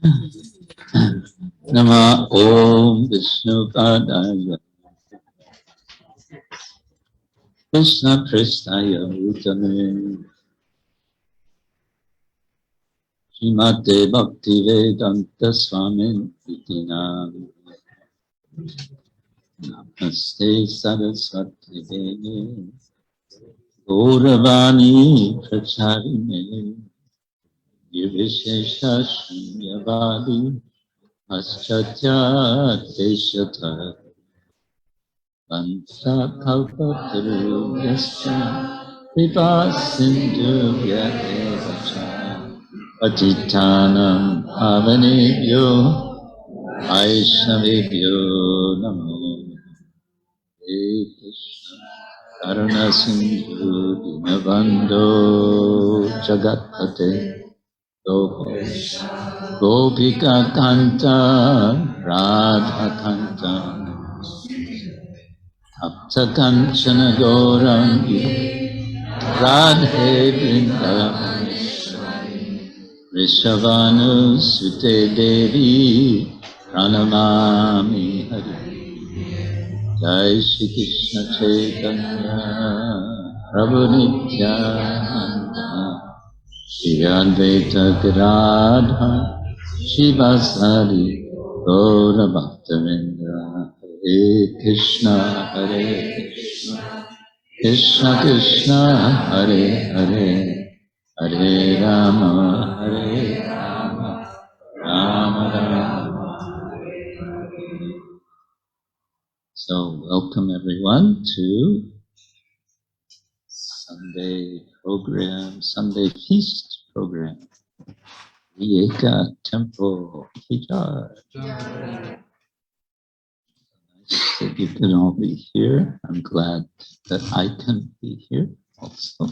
Nama Om Vishnu Padaya Krishna Krishnaya Bhutale Srimate Bhakti Vedanta Swami Vitina Namaste Saraswati Devi Gauravani Pracharine Nirvishesha Shunyavadi Paschatya Deshata Vansa Kalpataru Yasya Kripa Sindhu Vyadevacha Patitanam Avanebhyo Vaishnavebhyo Namo Hare Krishna Karuna Sindhu Dinabandho Jagatpate Gopika Kanta Radha Kanta Apta Kanchana Gaurangi Radhe Vrindavani Rishabhanu Sute Devi Pranamami Hari Jai Shri Krishna Chaitanya Prabhu Nityananda Shri Advaita Gadadhar Shivasari Gaura Bhaktivinoda Hare Krishna Hare Krishna Krishna Krishna Hare Hare Hare Rama Hare Rama Rama Rama Hare Hare. So welcome everyone to Sunday program, Sunday feast program. Rijeka Temple, Kijar. Nice that you can all be here. I'm glad that I can be here also.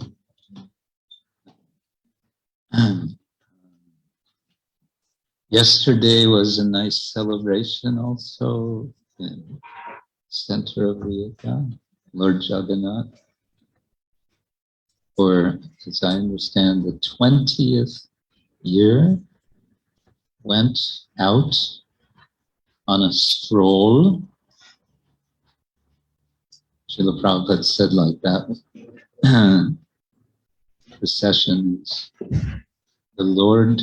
Yesterday was a nice celebration also in center of Rijeka, Lord Jagannath, for, as I understand, the 20th year, went out on a stroll. Srila Prabhupada said like that. Processions, the Lord,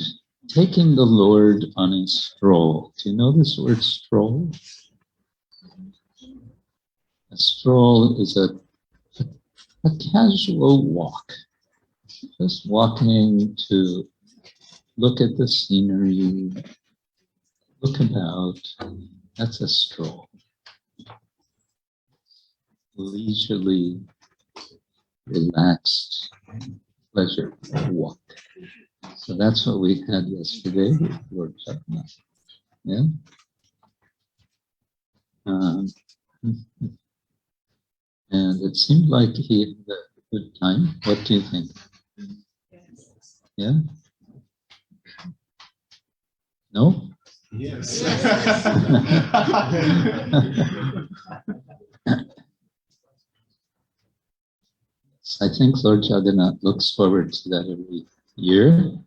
taking the Lord on a stroll. Do you know this word stroll? A stroll is a casual walk, just walking to look at the scenery, look about. That's a stroll. Leisurely, relaxed, pleasure walk. So that's what we had yesterday with Lord Jagannath. Yeah. And it seemed like he had a good time. What do you think? Yeah? No? Yes. I think Lord Jagannath looks forward to that every year.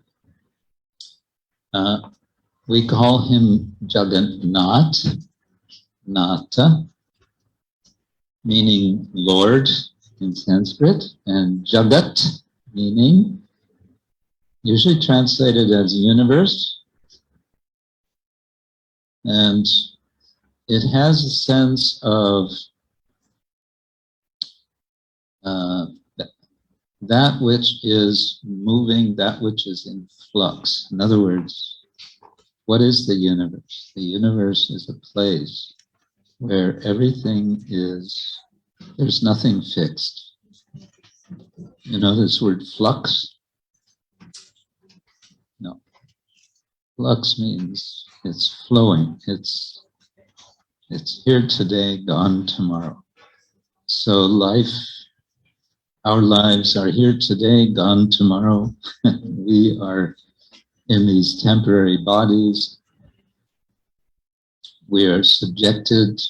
We call him Jagannath, Nata, meaning Lord in Sanskrit, and Jagat, meaning usually translated as universe. And it has a sense of that which is moving, that which is in flux. In other words, what is the universe? The universe is a place where everything is, there's nothing fixed. You know this word flux? No. Flux means it's flowing. It's here today, gone tomorrow. So life, our lives are here today, gone tomorrow. We are in these temporary bodies. We are subjected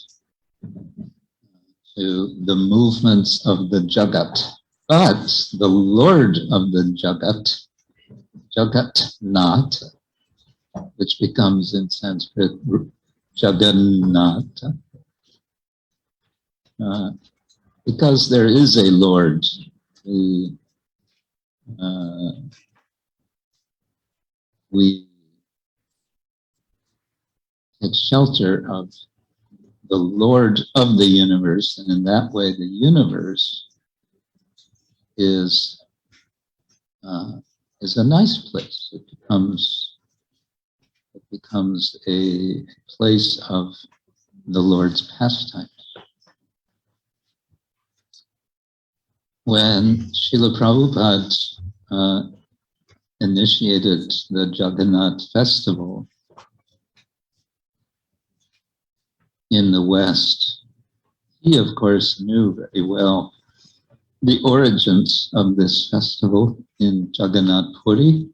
to the movements of the Jagat. But the Lord of the Jagat, Jagat Nath, which becomes in Sanskrit Jagannatha, because there is a Lord. We take shelter of the Lord of the universe, and in that way the universe is a nice place. It becomes a place of the Lord's pastime. When Srila Prabhupada initiated the Jagannath festival in the West, he of course knew very well the origins of this festival in Jagannath Puri,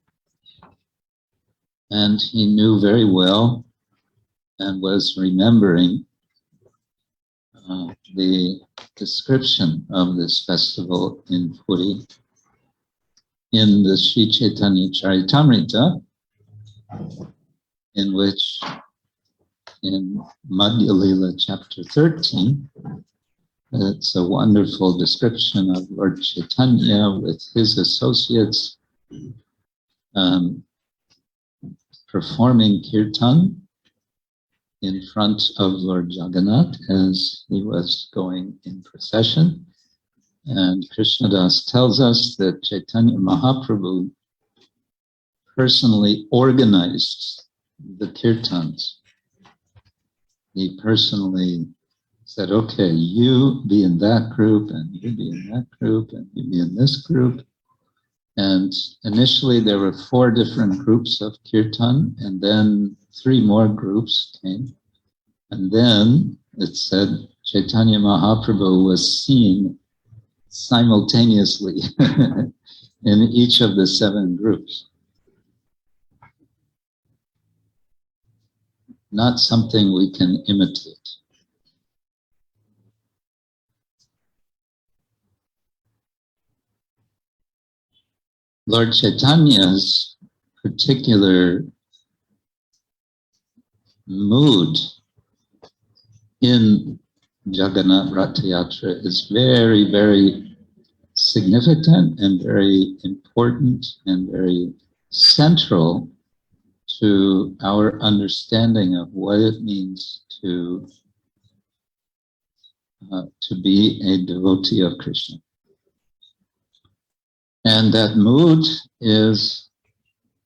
and he knew very well and was remembering the description of this festival in Puri in the Sri Chaitanya Charitamrita, in which in Madhya Lila chapter 13, it's a wonderful description of Lord Chaitanya with his associates performing kirtan in front of Lord Jagannath as he was going in procession. And Krishnadas tells us that Chaitanya Mahaprabhu personally organized the kirtans. He personally said, okay, you be in that group, and you be in that group, and you be in this group. And initially there were 4 different groups of kirtan, and then 3 more groups came. And then it said Chaitanya Mahaprabhu was seen simultaneously in each of the 7 groups. Not something we can imitate. Lord Chaitanya's particular mood in Jagannath Ratha Yatra is very, very significant and very important and very central to our understanding of what it means to be a devotee of Krishna. And that mood is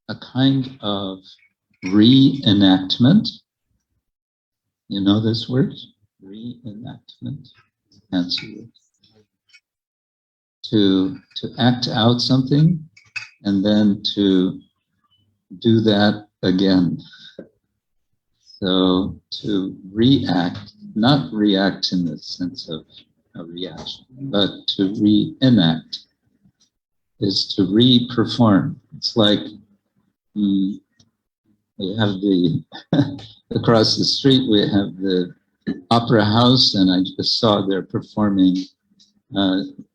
a kind of reenactment. You know this word? Reenactment. Fancy word. To act out something and then to do that again. So to react, not react in the sense of a reaction, but to reenact is to re-perform. It's like we have the, across the street we have the opera house, and I just saw they're performing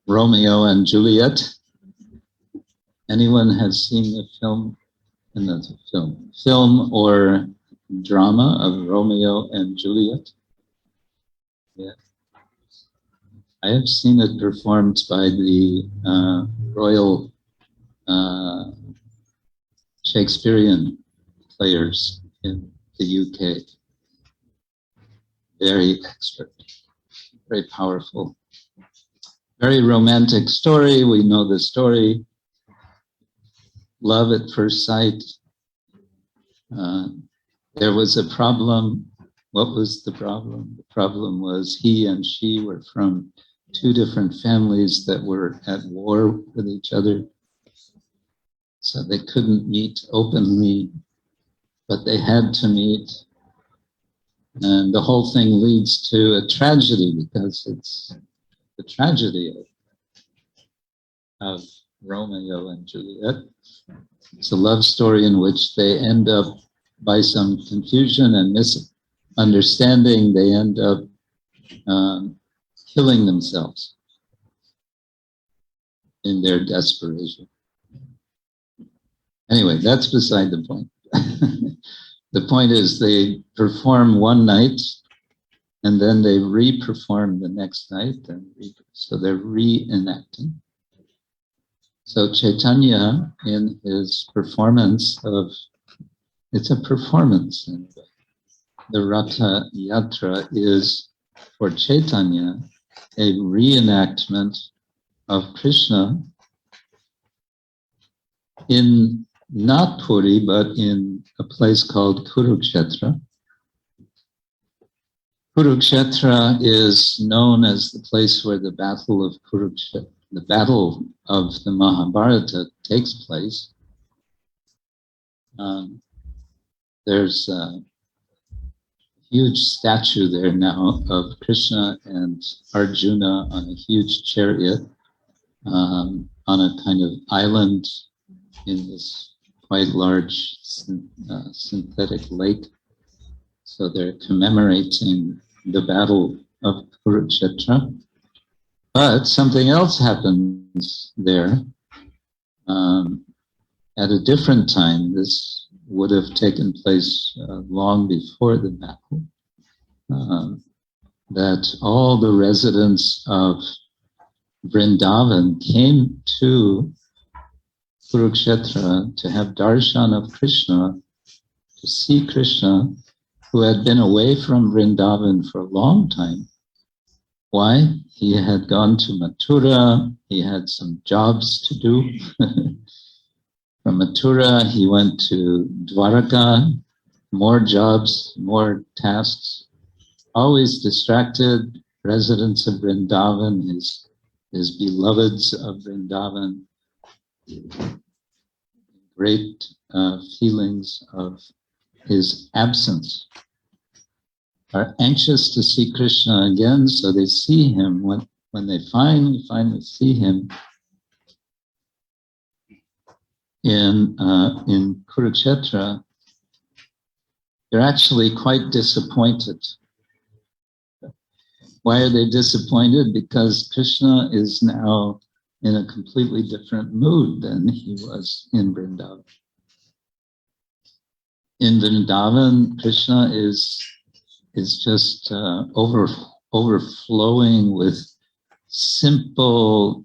Romeo and Juliet. Anyone has seen the film? Another film or drama of Romeo and Juliet? Yeah. I have seen it performed by the Royal Shakespearean players in the UK. Very expert, very powerful, very romantic story. We know the story. Love at first sight. There was a problem. What was the problem? The problem was he and she were from 2 different families that were at war with each other. So they couldn't meet openly, but they had to meet. And the whole thing leads to a tragedy because it's the tragedy of Romeo and Juliet. It's a love story in which they end up, by some confusion and misunderstanding, they end up killing themselves in their desperation. Anyway, that's beside the point. The point is they perform one night and then they re-perform the next night. So they're reenacting. So Chaitanya, in his performance of, it's a performance. And the Ratha Yatra is, for Chaitanya, a reenactment of Krishna in not Puri, but in a place called Kurukshetra. Kurukshetra is known as the place where the battle of Kurukshetra, the battle of the Mahabharata takes place. There's a huge statue there now of Krishna and Arjuna on a huge chariot on a kind of island in this quite large synthetic lake. So they're commemorating the battle of Kurukshetra. But something else happens there at a different time. This would have taken place long before the battle. That all the residents of Vrindavan came to Kurukshetra to have darshan of Krishna, to see Krishna, who had been away from Vrindavan for a long time. Why? He had gone to Mathura, he had some jobs to do. From Mathura, he went to Dwaraka, more jobs, more tasks, always distracted. Residents of Vrindavan, his beloveds of Vrindavan, great feelings of his absence, are anxious to see Krishna again, so they see him. When they finally see him in Kurukshetra, they're actually quite disappointed. Why are they disappointed? Because Krishna is now in a completely different mood than he was in Vrindavan. In Vrindavan, Krishna is just overflowing with simple,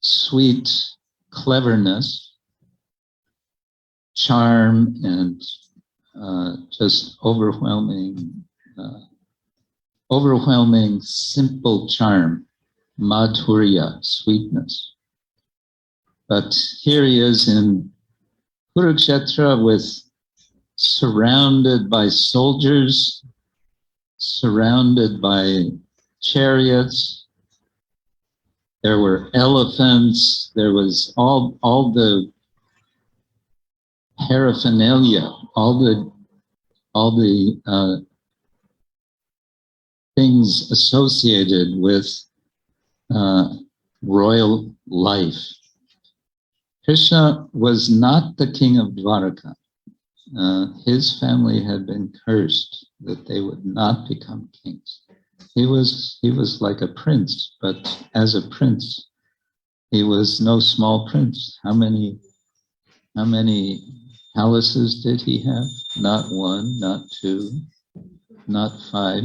sweet cleverness, charm, and just overwhelming simple charm, madhurya, sweetness. But here he is in Kurukshetra surrounded by soldiers, surrounded by chariots. There were elephants. There was all the paraphernalia, all the things associated with royal life. Krishna was not the king of Dwaraka. His family had been cursed that they would not become kings. He was like a prince, but as a prince, he was no small prince. How many palaces did he have? Not one, not two, not five.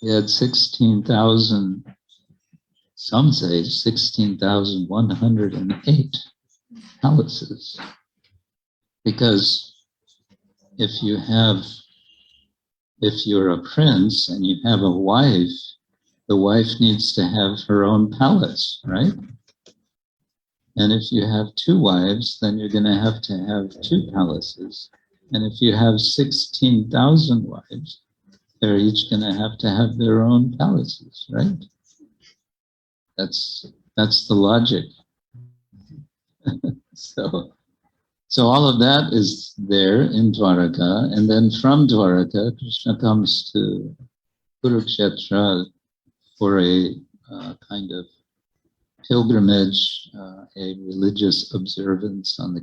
He had 16,000, some say 16,108 palaces. Because if you're a prince and you have a wife, the wife needs to have her own palace, right? And if you have two wives, then you're going to have two palaces. And if you have 16,000 wives, they're each going to have their own palaces, right? That's the logic. So all of that is there in Dwaraka, and then from Dwaraka, Krishna comes to Kurukshetra for a kind of pilgrimage, a religious observance on the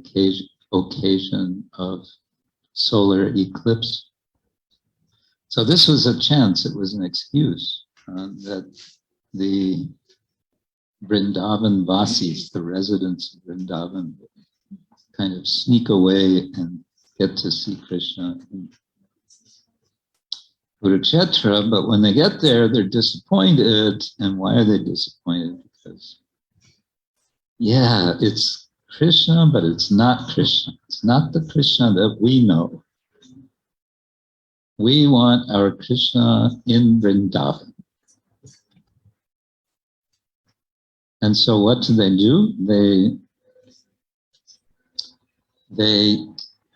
occasion of solar eclipse. So this was a chance, it was an excuse that the Vrindavan Vasis, the residents of Vrindavan, kind of sneak away and get to see Krishna in Kurukshetra, but when they get there, they're disappointed. And why are they disappointed? Because, yeah, it's Krishna, but it's not Krishna. It's not the Krishna that we know. We want our Krishna in Vrindavan. And so what do? They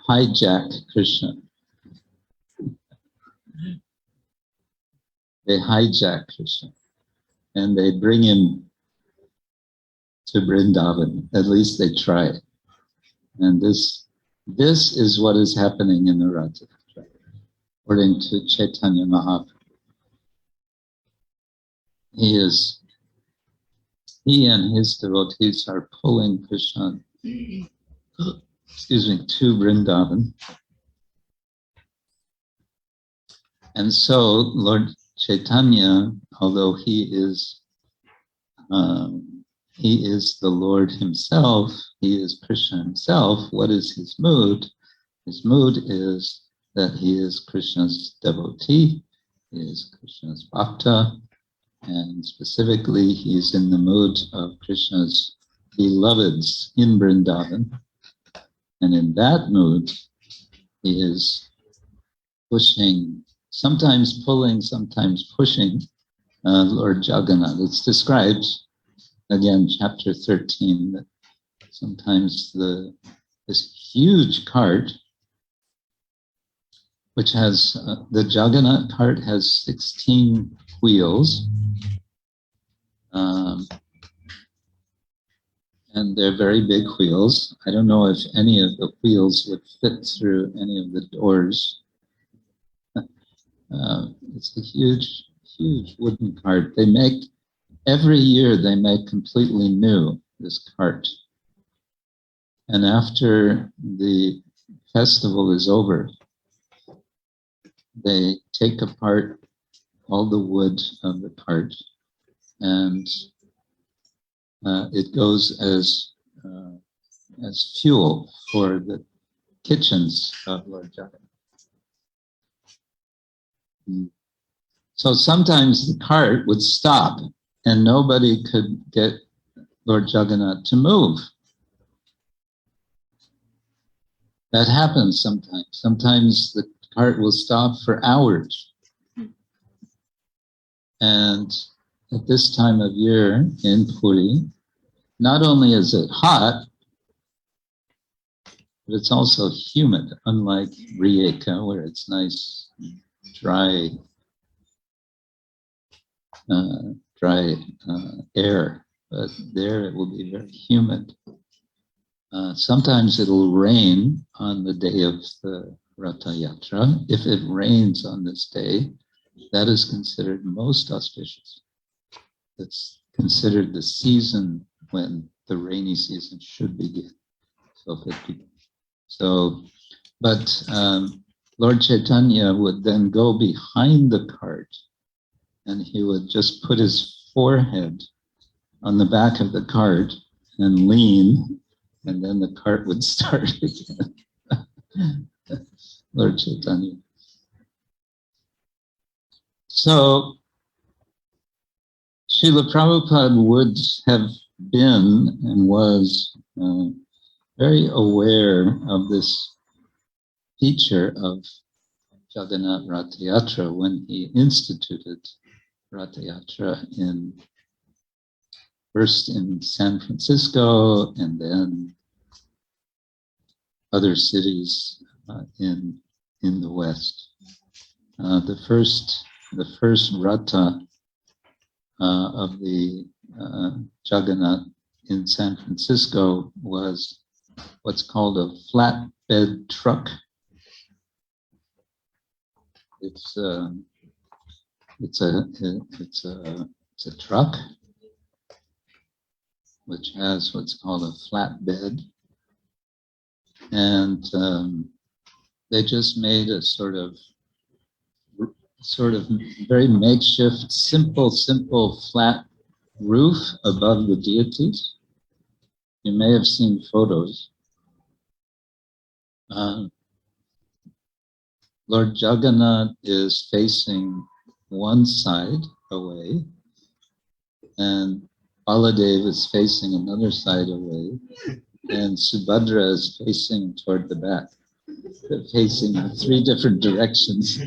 hijack Krishna. They hijack Krishna and they bring him to Vrindavan. At least they try. And this is what is happening in the Rath Yatra, according to Chaitanya Mahaprabhu. He and his devotees are pulling Krishna, to Vrindavan. And so Lord Chaitanya, although he is the Lord himself, he is Krishna himself, what is his mood? His mood is that he is Krishna's devotee, he is Krishna's bhakta, and specifically he's in the mood of Krishna's beloveds in Vrindavan. And in that mood, he is pushing, sometimes pulling, sometimes pushing Lord Jagannath. It's described, again, chapter 13, that sometimes this huge cart, which has, the Jagannath cart has 16 wheels, and they're very big wheels. I don't know if any of the wheels would fit through any of the doors. It's a huge, huge wooden cart. Every year they make completely new, this cart. And after the festival is over, they take apart all the wood of the cart, and it goes as fuel for the kitchens of Lord Jagannath. So sometimes the cart would stop and nobody could get Lord Jagannath to move. That happens sometimes. Sometimes the cart will stop for hours. And at this time of year in Puri, not only is it hot, but it's also humid, unlike Rijeka, where it's nice, dry air, but there it will be very humid. Sometimes it'll rain on the day of the Ratha Yatra. If it rains on this day, that is considered most auspicious. It's considered the season when the rainy season should begin. But Lord Chaitanya would then go behind the cart and he would just put his forehead on the back of the cart and lean, and then the cart would start again. Lord Chaitanya. So Srila Prabhupada would have been and was very aware of this feature of Jagannath Ratha Yatra when he instituted Ratha Yatra first in San Francisco and then other cities in the West. The first Ratha of the Jagannath in San Francisco was what's called a flatbed truck. It's a truck which has what's called a flatbed, and they just made a sort of very makeshift, simple flat roof above the deities. You may have seen photos. Lord Jagannath is facing one side away, and Baladev is facing another side away, and Subhadra is facing toward the back. They're facing in three different directions.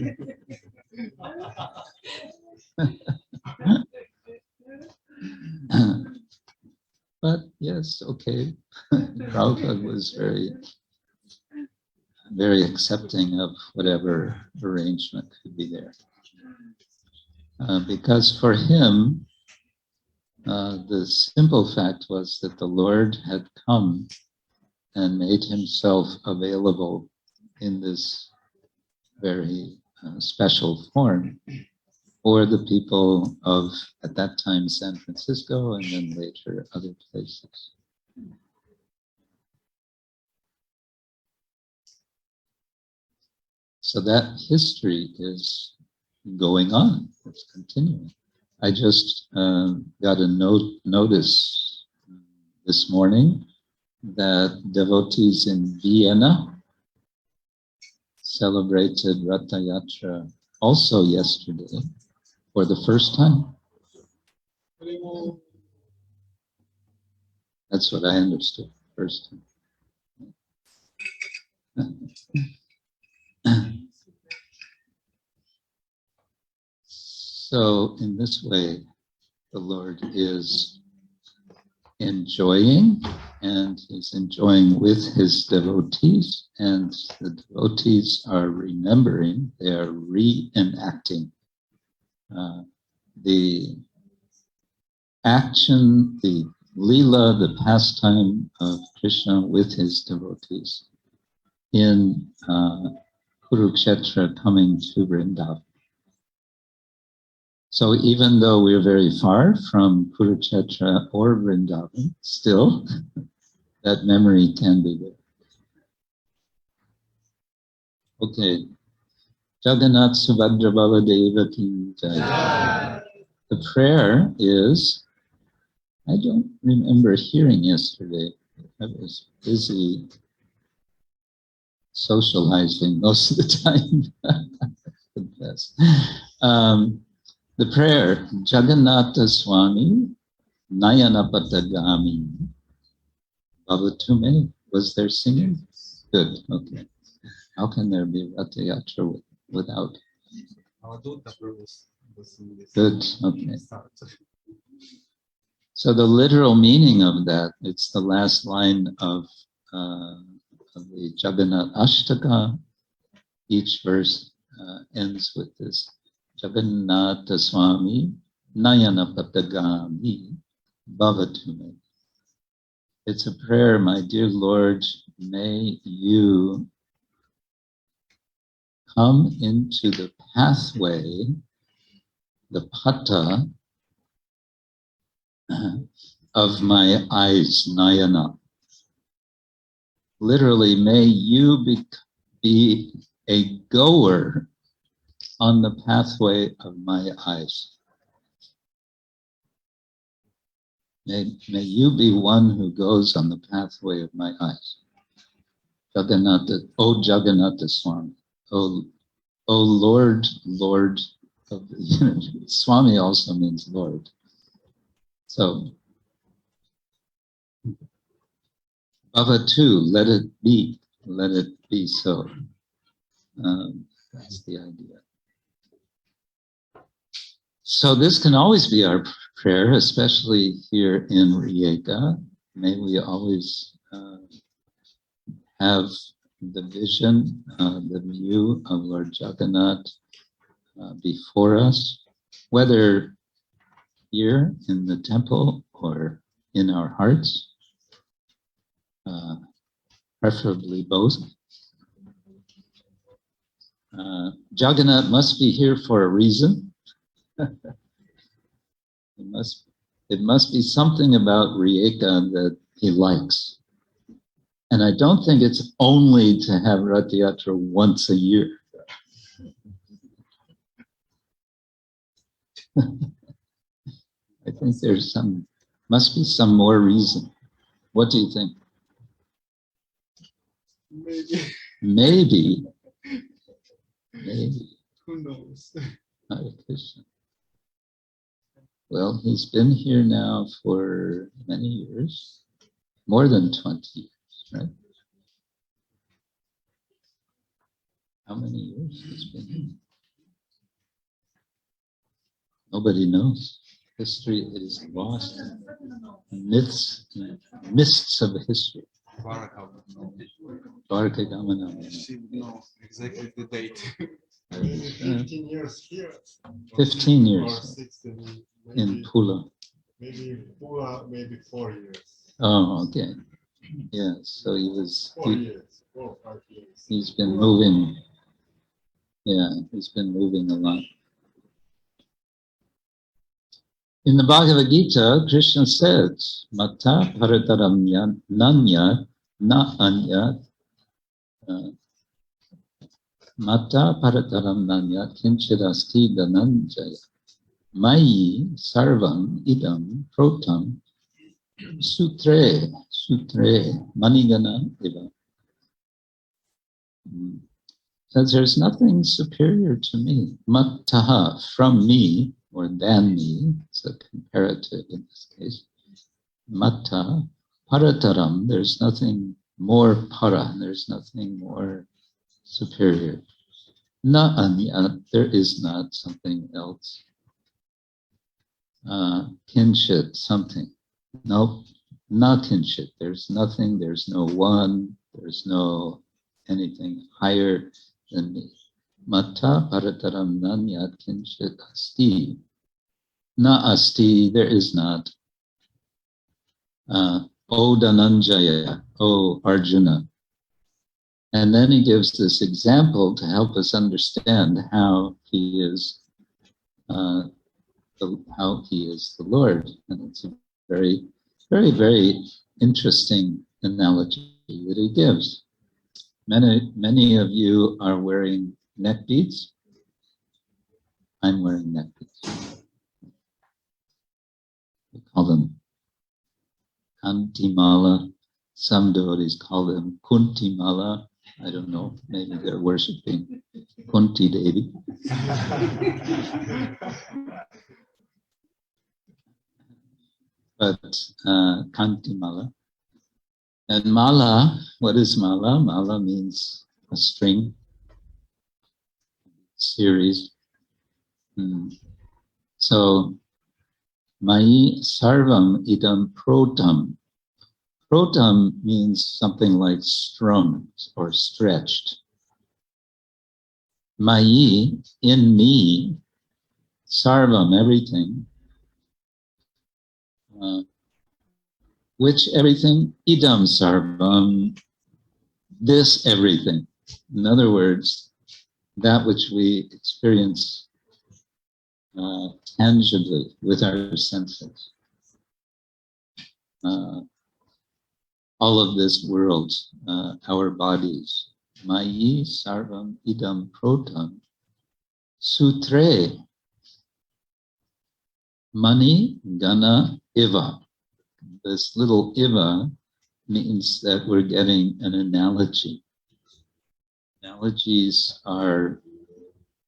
But yes, okay. Prabhupada was very accepting of whatever arrangement could be there. Because for him, the simple fact was that the Lord had come and made himself available in this very special form for the people of, at that time, San Francisco, and then later other places. So that history is going on, it's continuing. I just got a notice this morning that devotees in Vienna celebrated Ratha Yatra also yesterday for the first time. That's what I understood, first time. So in this way, the Lord is enjoying, and he's enjoying with his devotees, and the devotees are remembering, they are reenacting the action, the lila, the pastime of Krishna with his devotees in Kurukshetra coming to Vrindavan. So even though we're very far from Kurukshetra or Vrindavan, still that memory can be there. Okay. Jagannath Subhadra Baladeva Ki Jai. The prayer is, I don't remember hearing yesterday. I was busy socializing most of the time. Confess. The prayer, Jagannatha Swami, Nayana Patagami, Bhavatume. Was there singing? Good, okay. How can there be Ratha Yatra without? Good, okay. So the literal meaning of that, it's the last line of the Jagannath Ashtaka. Each verse ends with this. Jagannatha Swami, Nayana Patagami, Bhavatume. It's a prayer, my dear Lord, may you come into the pathway, the pata of my eyes, Nayana. Literally, may you be a goer on the pathway of my eyes. May you be one who goes on the pathway of my eyes. Jagannatha, O Jagannatha Swami, O Lord, Lord of the universe. Swami also means Lord. So, Bhavatu, let it be so. That's the idea. So this can always be our prayer, especially here in Rijeka. May we always have the vision, the view of Lord Jagannath before us, whether here in the temple or in our hearts, preferably both. Jagannath must be here for a reason. It must be something about Rijeka that he likes. And I don't think it's only to have Ratha Yatra once a year. I think must be some more reason. What do you think? Maybe. Maybe. Who knows? Hare Krishna. Well, he's been here now for many years, more than 20 years, right? How many years he's been here? Nobody knows. History is lost in mists of history. Dwarka Gamana. She would know exactly the date. 15 years here. 15 Or years 16, in Pula. Maybe Pula, maybe 4 years. Oh, okay. Yeah, so 4 years, 4 or 5 years. He's been moving. Yeah, he's been moving a lot. In the Bhagavad Gita, Krishna says, Mata parataram nanya na anya Mata parataram nanya kinchirasti dananjaya Mayi sarvam idam protam sutre manigana eva. Says there's nothing superior to me. Mattaha, from me, or than me, it's a comparative in this case. Matta, parataram, there's nothing more para, there's nothing more superior. Na anya, there is not something else. Kinshit, something. Nope, not kinshit. There's nothing, there's no one, there's no anything higher than me. Mata parataram nanyat kinshit asti. Na asti, there is not. O Dhananjaya, O Arjuna. And then he gives this example to help us understand how he is the Lord. And it's a very, very, very interesting analogy that he gives. Many of you are wearing neck beads. I'm wearing neck beads. We call them Kantimala. Some devotees call them Kuntimala. I don't know, maybe they're worshipping Kunti Devi. But Kantimala. And mala, what is mala? Mala means a string, series. So, Mayi sarvam idam protam. Protam means something like strung or stretched. Mayi, in me, sarvam, everything. Which everything? Idam sarvam, this everything. In other words, that which we experience tangibly with our senses. All of this world, our bodies. Mayi sarvam idam protam sutre mani gana iva. This little iva means that we're getting an analogy. Analogies are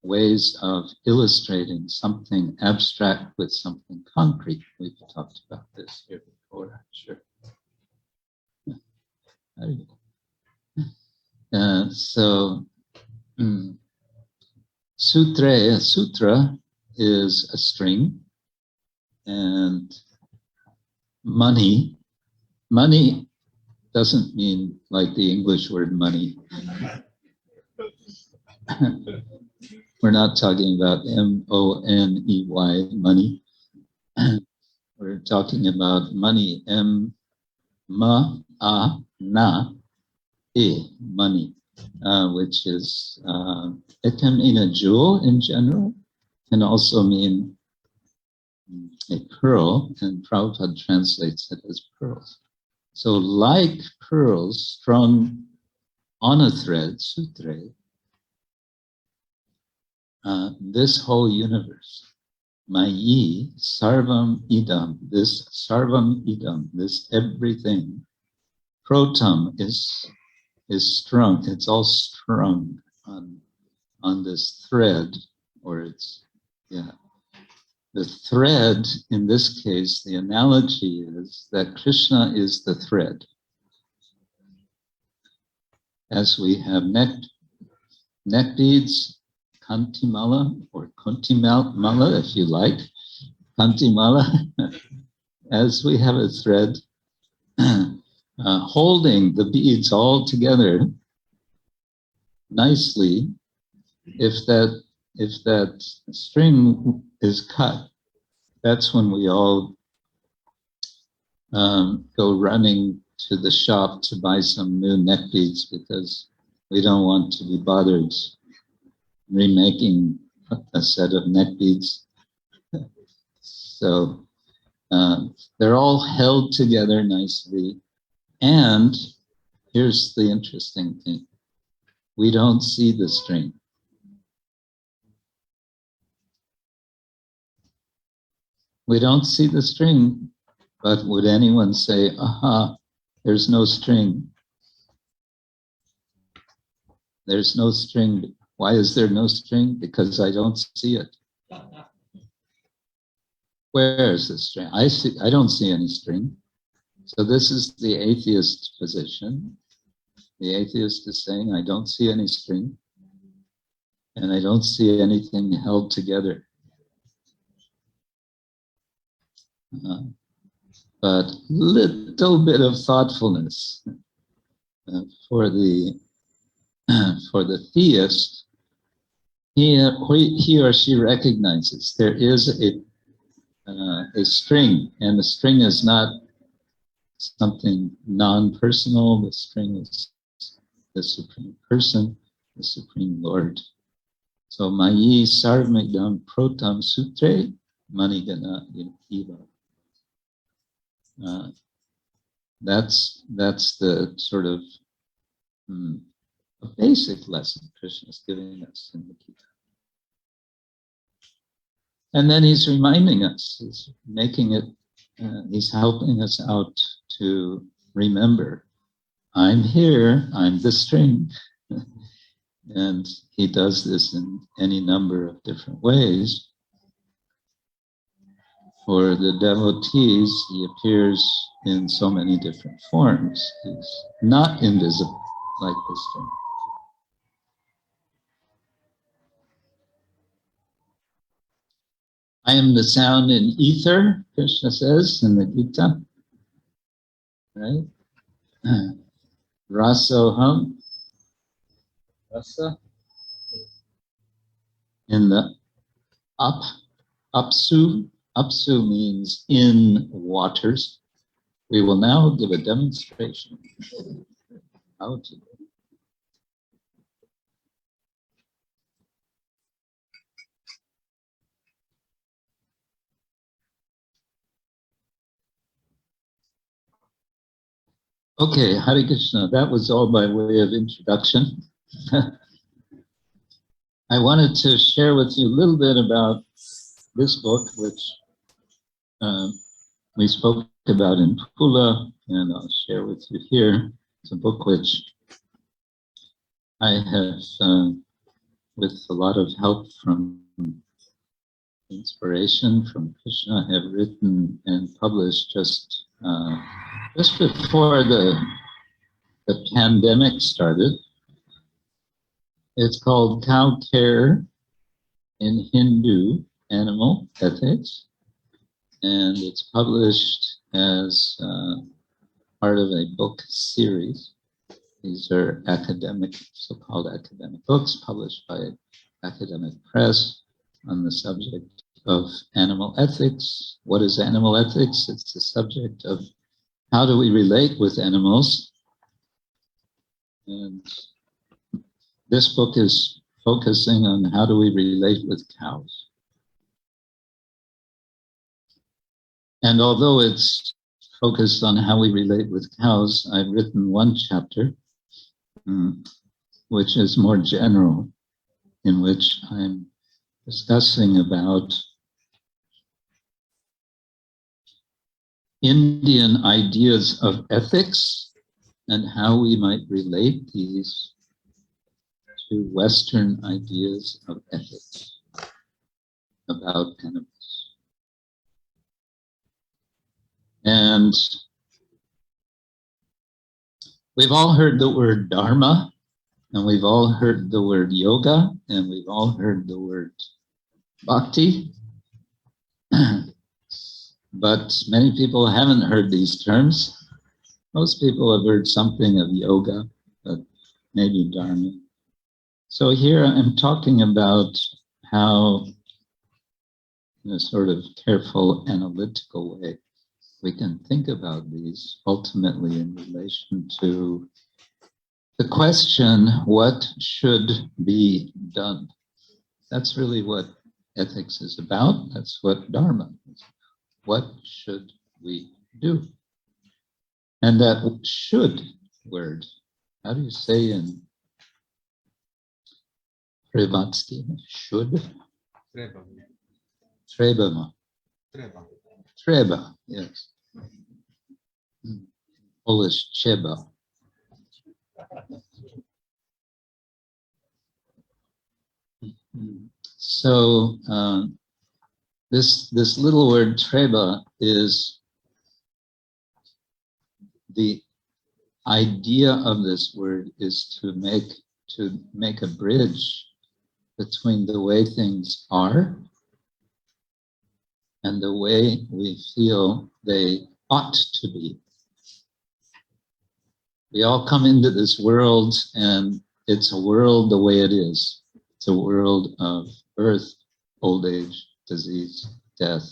ways of illustrating something abstract with something concrete. We've talked about this here before, I'm sure. Sutra is a string, and money doesn't mean like the English word money. We're not talking about money, money. We're talking about money, ma-a-na-e, money, which is, it can mean a jewel in general, can also mean a pearl, and Prabhupada translates it as pearls. So like pearls strung on a thread, sutre, this whole universe Mayi sarvam idam, this sarvam idam, this everything, protam is strung, it's all strung on this thread, or it's, yeah. The thread, in this case, the analogy is that Krishna is the thread. As we have neck beads, kantimala, or kuntimala, if you like, kantimala, as we have a thread, holding the beads all together nicely, if that string is cut, that's when we all go running to the shop to buy some new neck beads, because we don't want to be bothered remaking a set of neck beads. So they're all held together nicely. And here's the interesting thing. We don't see the string. We don't see the string, but would anyone say, aha, there's no string? There's no string. Why is there no string? Because I don't see it. Where is the string? I don't see any string. So this is the atheist position. The atheist is saying, I don't see any string, and I don't see anything held together. But little bit of thoughtfulness for the theist, he or she recognizes there is a string, and the string is not something non-personal. The string is the Supreme Person, the Supreme Lord. So Mayi Sarvamidam Protam Sutre Manigana Iva. That's the sort of a basic lesson Krishna is giving us in the Gita. And then he's reminding us, he's making it, he's helping us out to remember, I'm here, I'm the string. And he does this in any number of different ways. For the devotees, he appears in so many different forms. He's not invisible like the string. I am the sound in ether, Krishna says in the Gita. Right? Rasoham. Rasa. In the apsu. Apsu means in waters. We will now give a demonstration how to do it. Okay, Hare Krishna, that was all by way of introduction. I wanted to share with you a little bit about this book, which we spoke about in Pula, and I'll share with you here. It's a book which I have, with a lot of help from inspiration from Krishna, have written and published just before the pandemic started. It's called Cow Care in Hindu Animal Ethics, and it's published as part of a book series. These are academic, so-called academic books published by academic press on the subject of animal ethics. What is animal ethics? It's the subject of how do we relate with animals. And this book is focusing on how do we relate with cows. And although it's focused on how we relate with cows, I've written one chapter, which is more general, in which I'm discussing about Indian ideas of ethics and how we might relate these to Western ideas of ethics about animals. And we've all heard the word dharma, and we've all heard the word yoga, and we've all heard the word bhakti. But many people haven't heard these terms. Most people have heard something of yoga, but maybe dharma. So here I'm talking about how, in a sort of careful, analytical way, we can think about these ultimately in relation to the question, what should be done? That's really what ethics is about. That's what dharma is. What should we do? And that should word, how do you say in Prevatsky? Should? Treba. Treba. Treba. Treba, yes. Polish trzeba. So this little word treba is the idea of this word is to make a bridge between the way things are and the way we feel they ought to be. We all come into this world and it's a world the way it is. It's a world of birth, old age, disease, death,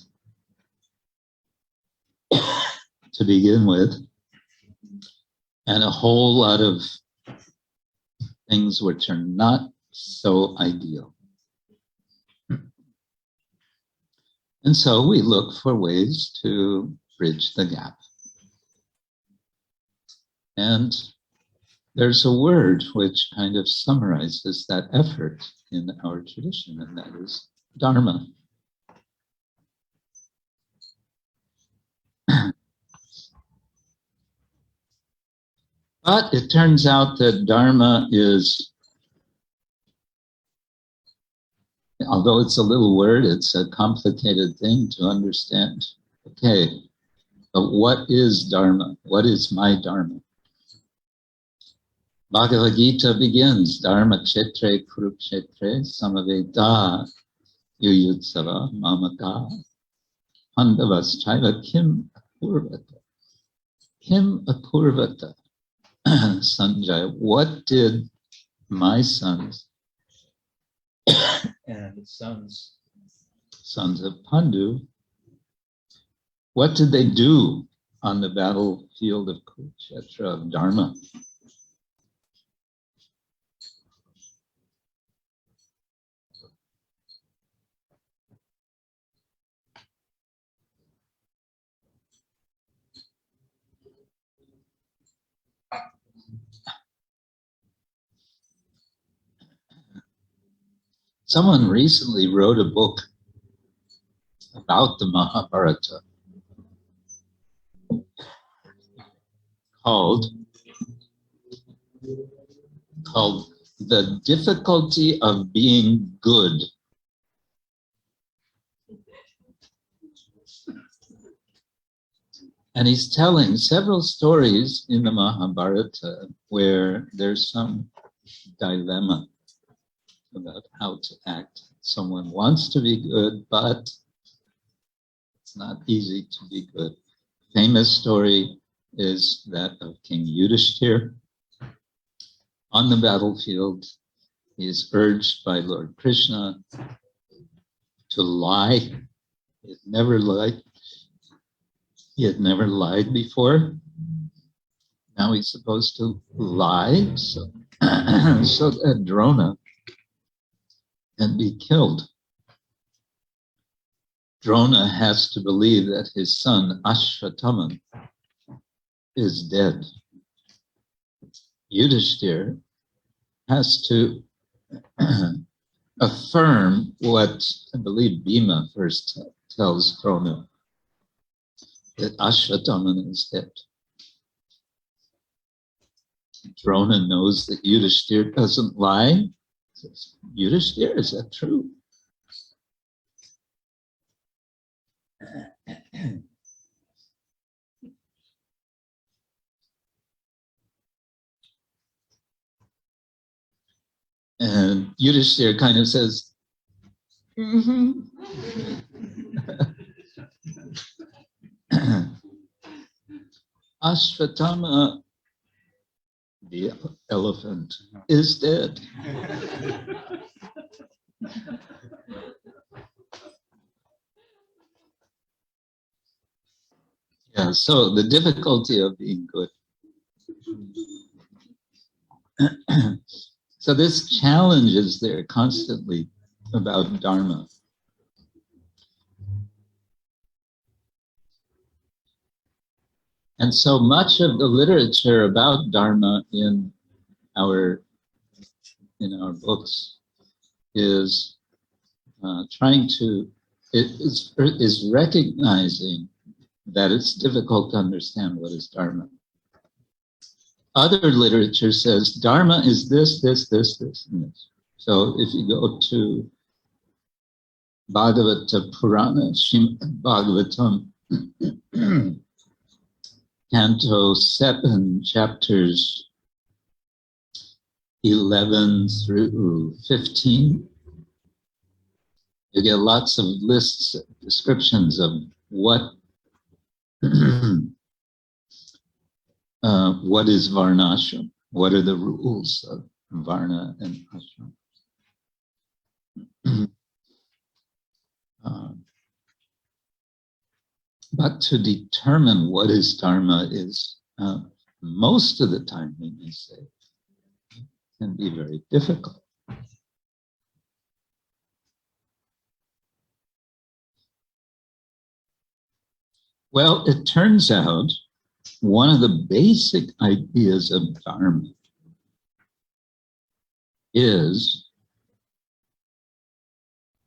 to begin with, and a whole lot of things which are not so ideal. And so we look for ways to bridge the gap. And there's a word which kind of summarizes that effort in our tradition, and that is dharma. But it turns out that dharma is, although it's a little word, it's a complicated thing to understand. Okay, but what is dharma? What is my dharma? Bhagavad Gita begins, Dharma Kshetre Kurukshetre Samaveda Yuyutsava Mamaka Pandavas Chaiva Kim Apurvata. Kim Apurvata. Sanjay, what did my sons and the sons of Pandu, what did they do on the battlefield of Kurukshetra, of Dharma? Someone recently wrote a book about the Mahabharata called The Difficulty of Being Good. And he's telling several stories in the Mahabharata where there's some dilemma about how to act. Someone wants to be good, but it's not easy to be good. Famous story is that of King Yudhishthira. On the battlefield, he is urged by Lord Krishna to lie. He had never lied. He had never lied before. Now he's supposed to lie so that Drona can be killed. Drona has to believe that his son Ashwatthama is dead. Yudhishthira has to affirm what I believe Bhima first tells Drona, that Ashwatthama is dead. Drona knows that Yudhishthira doesn't lie. Says, Yudhishthira, is that true? And Yudhishthira kind of says, mm-hmm. Ashwatthama, the elephant, is dead. Yeah, so the difficulty of being good. So this challenge is there constantly about Dharma. And so much of the literature about Dharma in our books is is recognizing that it's difficult to understand what is Dharma. Other literature says Dharma is this, this, this, this, and this. So if you go to Bhagavata Purana, Srimad Bhagavatam, Canto 7, chapters 11 through 15, you get lots of lists, descriptions of what what is Varnashram, what are the rules of Varna and Ashram. But to determine what is Dharma is, most of the time, we may say, can be very difficult. Well, it turns out one of the basic ideas of Dharma is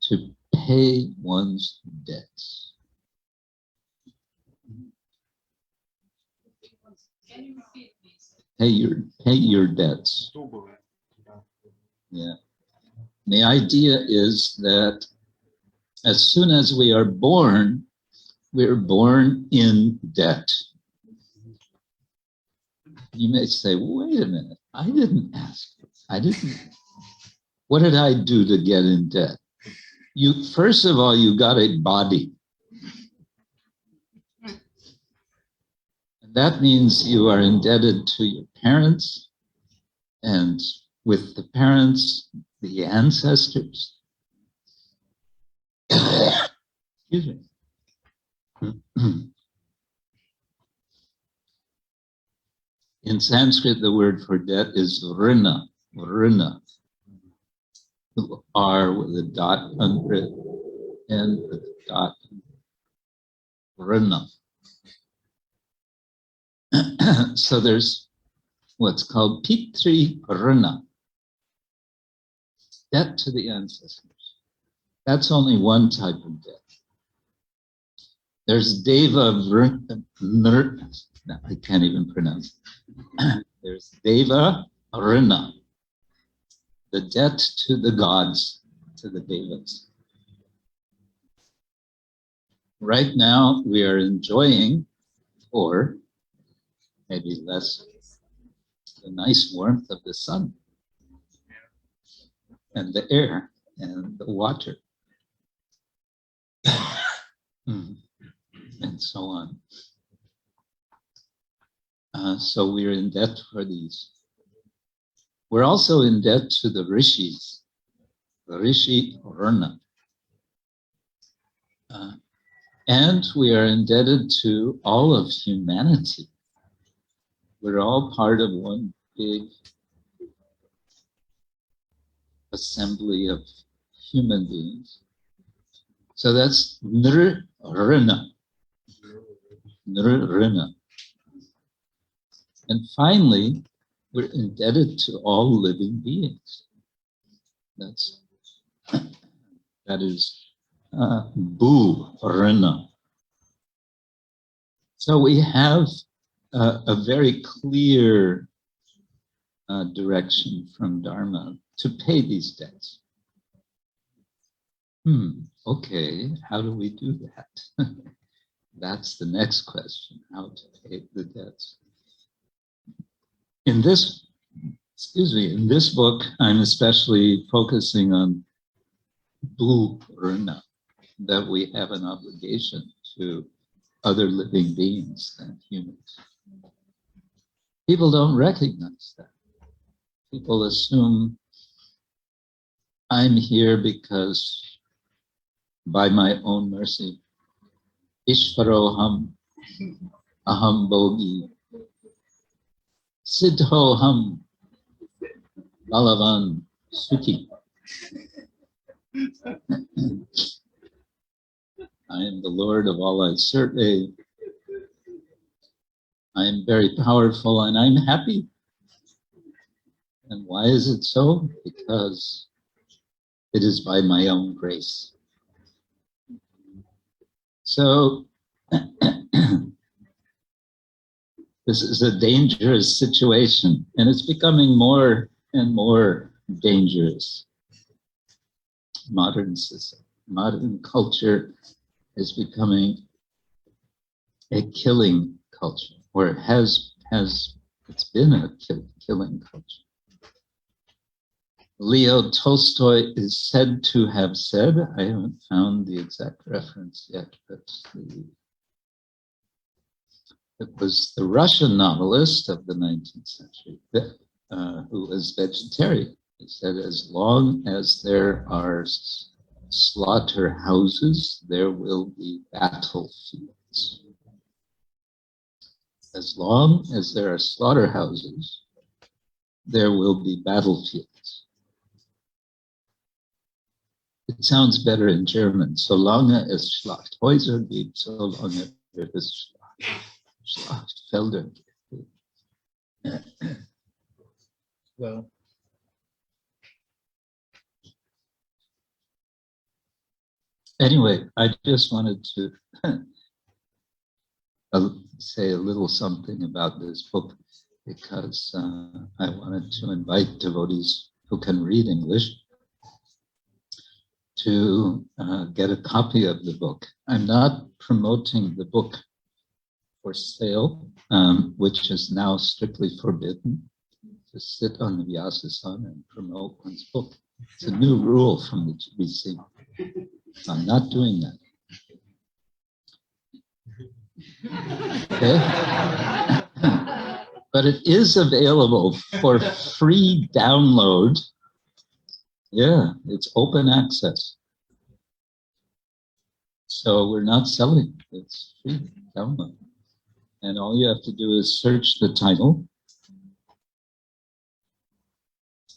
to pay one's debts. Pay your debts. Yeah. The idea is that as soon as we are born, we're born in debt. You may say, wait a minute, I didn't ask. What did I do to get in debt? First of all, you got a body. And that means you are indebted to your parents, and with the parents, the ancestors. Excuse me. In Sanskrit, the word for debt is rina, R with a dot under it, and with a dot, rina. So there's what's called pitri rina, debt to the ancestors. That's only one type of debt. There's deva no, I can't even pronounce it. There's deva rina, the debt to the gods, to the devas. Right now, we are enjoying, or maybe less, the nice warmth of the sun and the air and the water. And so on. So we're in debt for these. We're also in debt to the rishis, the rishi varna. And we are indebted to all of humanity. We're all part of one big assembly of human beings. So that's nirrina. Nirrina. And finally, we're indebted to all living beings. That is bhu rina. So we have a very clear direction from Dharma to pay these debts. Okay, how do we do that? That's the next question, how to pay the debts. In this book, I'm especially focusing on Bhurna, that we have an obligation to other living beings than humans. People don't recognize that. People assume I'm here because by my own mercy, Ishvaroham aham bogi, siddhoham balavan sukhi. I am the Lord of all I serve. I am very powerful and I'm happy. And why is it so? Because it is by my own grace. So this is a dangerous situation, and it's becoming more and more dangerous. Modern culture is becoming a killing culture, or it's been a killing culture. Leo Tolstoy is said to have said, I haven't found the exact reference yet, but it was the Russian novelist of the 19th century who was vegetarian. He said, as long as there are slaughterhouses, there will be battlefields. As long as there are slaughterhouses, there will be battlefields. It sounds better in German. Solange es Schlachthäuser gibt, solange wird es Schlachtfelder gibt. Well, anyway, I just wanted to say a little something about this book because I wanted to invite devotees who can read English to get a copy of the book. I'm not promoting the book for sale, which is now strictly forbidden to sit on the Vyasasana and promote one's book. It's a new rule from the GBC. I'm not doing that. Okay? But it is available for free download. Yeah, it's open access. So we're not selling, it's free download. And all you have to do is search the title.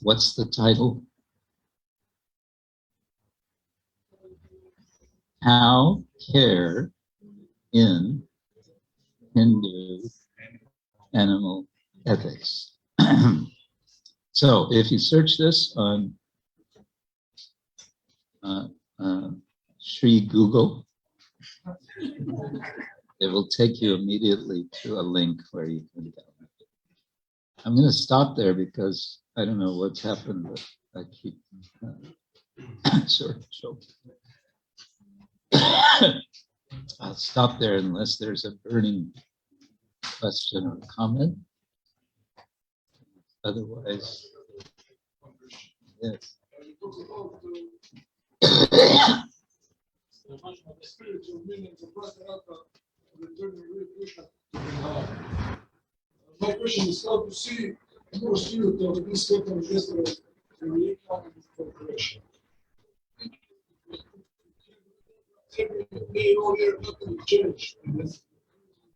What's the title? How Care in Hindu Animal Ethics. So if you search this on Sri Google, it will take you immediately to a link where you can download it. I'm going to stop there because I don't know what's happened, but I keep sort of choking. I'll stop there unless there's a burning question or comment. Otherwise, yes. The spiritual meaning of returning Krishna. My question is how to see more spirit of ISKCON Rijeka for Croatia. Every day all year nothing changed.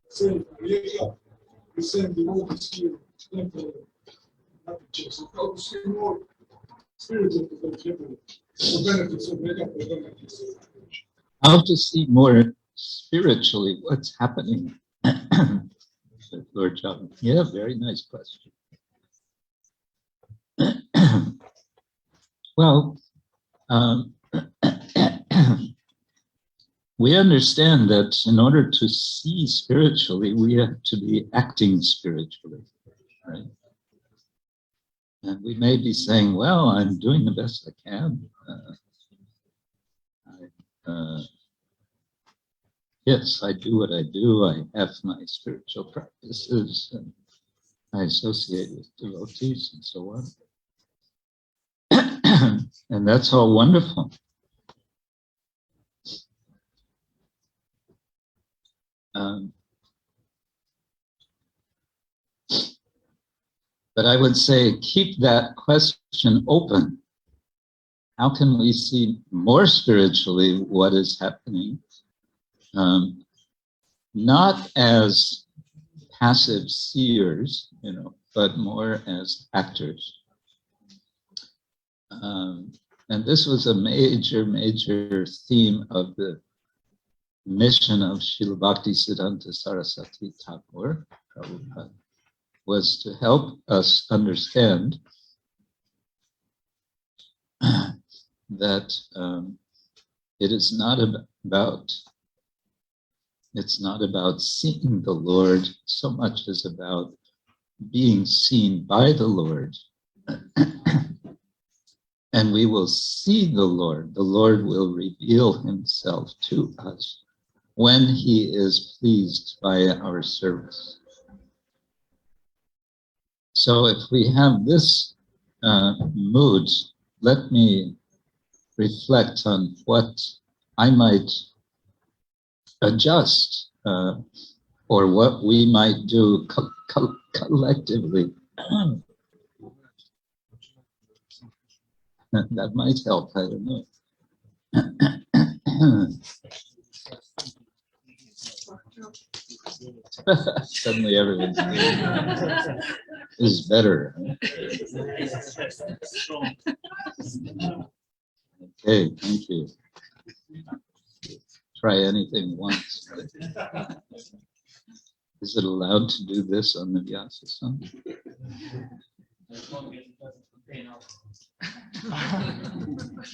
Same Rijeka, the same devotees here, temple, nothing changed. So how to see more spirit of the happening, the benefits of Rijeka, the benefits of Croatia. How to see more spiritually what's happening. Lord John. Yeah, very nice question. Well, we understand that in order to see spiritually, we have to be acting spiritually, right? And we may be saying, well, I'm doing the best I can. Yes, I do what I do. I have my spiritual practices, and I associate with devotees and so on. And that's all wonderful. But I would say keep that question open. How can we see more spiritually what is happening? Not as passive seers, but more as actors. And this was a major theme of the mission of Srila Bhaktisiddhanta Saraswati Thakur, Prabhupada, was to help us understand that it is not about seeing the Lord so much as about being seen by the Lord. And we will see the Lord. The Lord will reveal himself to us when he is pleased by our service. So if we have this mood, let me reflect on what I might adjust or what we might do collectively. That might help, I don't know. Suddenly everyone is better. Okay, thank you. Try anything once. Is it allowed to do this on the Vyasa-sangha?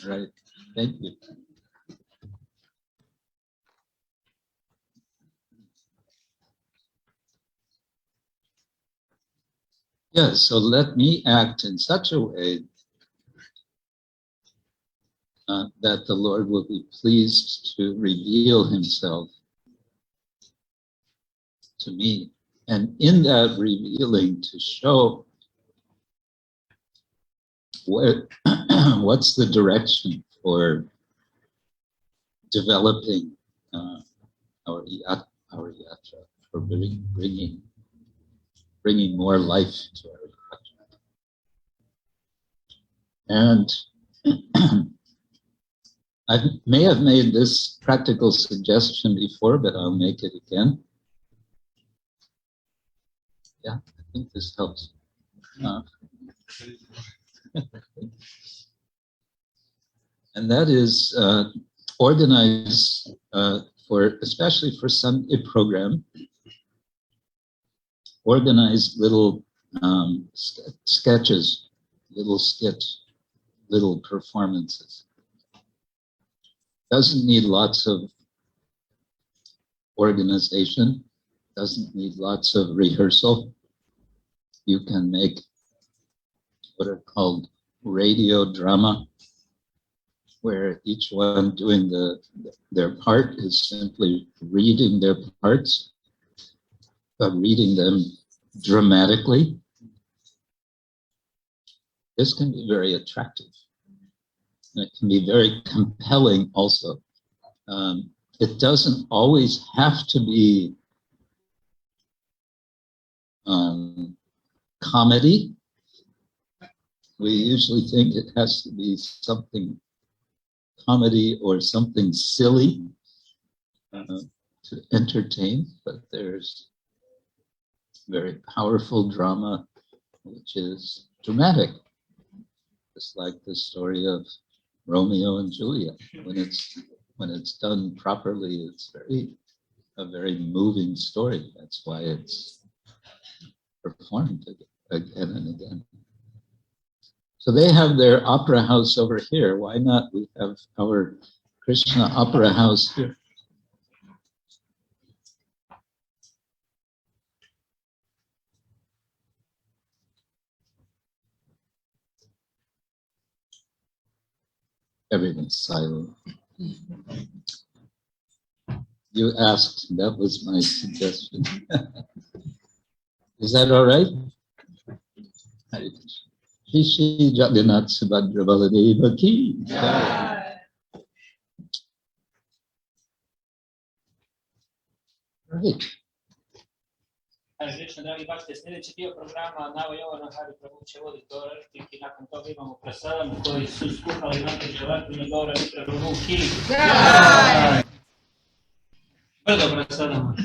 Right, thank you. Yes, so let me act in such a way that the Lord will be pleased to reveal himself to me. And in that revealing, to show what's the direction for developing our yatra, for bringing more life to our yatra. And I may have made this practical suggestion before, but I'll make it again. Yeah, I think this helps. And that is organize especially for Sunday program, organize little sketches, little skits, little performances. Doesn't need lots of organization, doesn't need lots of rehearsal. You can make what are called radio drama, where each one doing their part is simply reading their parts, but reading them dramatically. This can be very attractive. And it can be very compelling also. It doesn't always have to be comedy. We usually think it has to be something comedy or something silly to entertain, but there's very powerful drama which is dramatic. Just like the story of Romeo and Juliet. When it's done properly, it's a very moving story. That's why it's performed again and again. So they have their opera house over here. Why not we have our Krishna opera house here? everyone's silent. You asked, that was my suggestion. Is that all right? Hare Krishna. Shri Shri Jagannath Subhadra Baladeva Ki. Right. Hare Krishna, dragi bacite, sljedeći dio programa Nava Jovana Hari Prabhu će voditi govor i nakon toga imamo prasadam koji su skuhali nakon želatine govora i Prabhu Ki. Brdo prasadam.